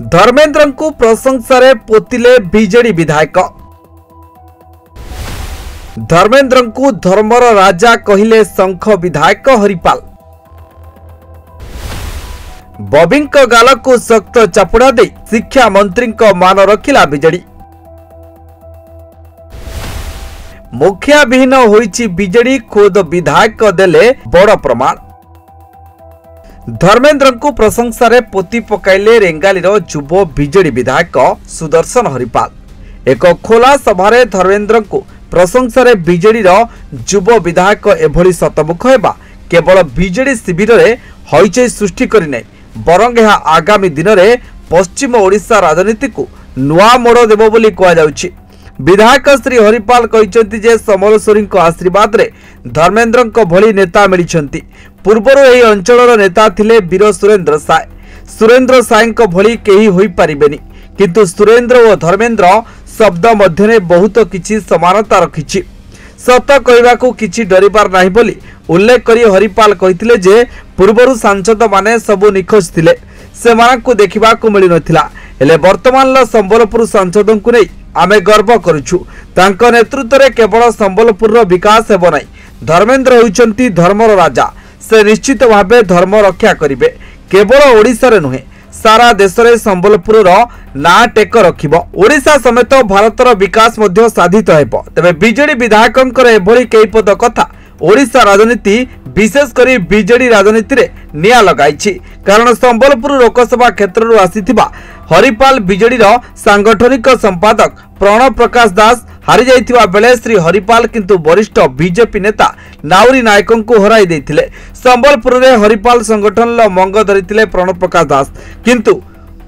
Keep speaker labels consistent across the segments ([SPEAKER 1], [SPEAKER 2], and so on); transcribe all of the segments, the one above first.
[SPEAKER 1] धर्मेंद्र को प्रशंसा पोतिले बीजेडी विधायक। धर्मेंद्र को धर्मर राजा कहिले शंख विधायक हरिपाल। बॉबी गाल को सख्त चापुड़ा दे शिक्षा मंत्री मान रखिला बीजेडी। मुखिया विहीन होईची बीजेडी खुद विधायक देले बड़ प्रमाण। धर्मेंद्र को प्रशंसा पोती पकाइले रेंगालीर युव बीजेडी विधायक सुदर्शन हरिपाल। एक खोला सभारे धर्मेंद्र को प्रशंसा बीजेडी युव विधायक एभली शतमुख हेबा केवल बीजेडी शिविर में हईचई सृष्टि करिनै बरंग यह आगामी दिन में पश्चिम ओडिशा राजनीति को नुआ मोड़ देव बोली कहुछि। विधायक श्री हरिपाल कहते जे समलेश्वरी आशीर्वाद रे धर्मेंद्र भली नेता मिली। पूर्वर यह अंचल नेता थिले वीर सुरेंद्र साय। सुरेंद्र साय भली केही होई परिबेनी, किंतु सुरेंद्र और धर्मेंद्र शब्द मध्य बहुत किछि समानता रखिछि। सत कहवाकू किछि डरिबार नाही बोली उल्लेख करी हरिपाल कहिथिले जे पूर्वर सांसद माने सबु निखोज थिले, सेमानकू देखिबाकू मिली नथिला। हेले वर्तमान संबलपुर सांसद को नहीं आमे गर्व करुछु। तांको नेतृत्व में केवल संबलपुर विकास हेबो नाही। धर्मेंद्र होइचंती धर्मर राजा। से निश्चित भावे धर्म रक्षा करिवे। केवल ओडिशा रे नुहे सारा देश में संबलपुर ना टेक रखिबो। ओडिशा समेत भारतर विकास मध्य साधित हेबो। तबे बीजेडी विधायकंकर एभली कई पद कथा ओडिशा राजनीति विशेष करी बीजेडी राजनीति रे निया लगाइछि। कारण संबलपुर लोकसभा क्षेत्र रु आसीथिबा हरिपाल बीजेडी सांगठनिक संपादक प्रणव प्रकाश दास हारी जाइथिबा बेले श्री हरिपाल किंतु वरिष्ठ बीजेपी नेता नाउरी नायक को हराई देथिले। संबलपुर रे हरिपाल संगठन मंग धरिथिले प्रणव प्रकाश दास, किंतु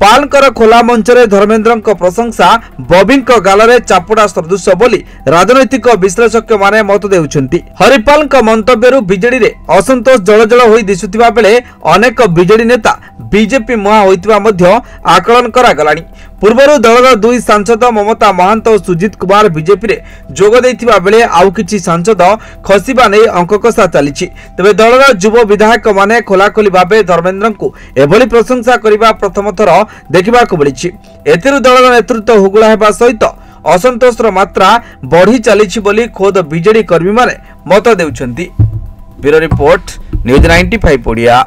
[SPEAKER 1] पालकर खोला मंच रे धर्मेंद्र प्रशंसा बॉबी गाल रे चापुड़ा सदृश बोली राजनैतिक विश्लेषक माने मत देउछंती। हरिपाल मंतव्य बीजेडी रे असंतोष जलजल होई दिसुथिबा बेले अनेक बीजेडी नेता बीजेपी मुहा होइतिबा मध्य आकलन करा गलानी। पूर्वर दलर दुई सांसद ममता महांत और सुजित कुमार बीजेपी रे जोग देथिबा बेले आउ किछि सांसद खसिबा नै अंक कषा चलीछि। तबे दलर युव विधायक माने खोलाखोली भाबे धर्मेंद्र को एभली प्रशंसा करिबा प्रथम थर देखा मिली। एथिरु दलर नेतृत्व हुगुला हेबा सहित असंतोषर मात्रा बढ़ी चली बोली खोद बीजेडी कर्मी माने मत देउछंती। Bureau report news 95 Odia.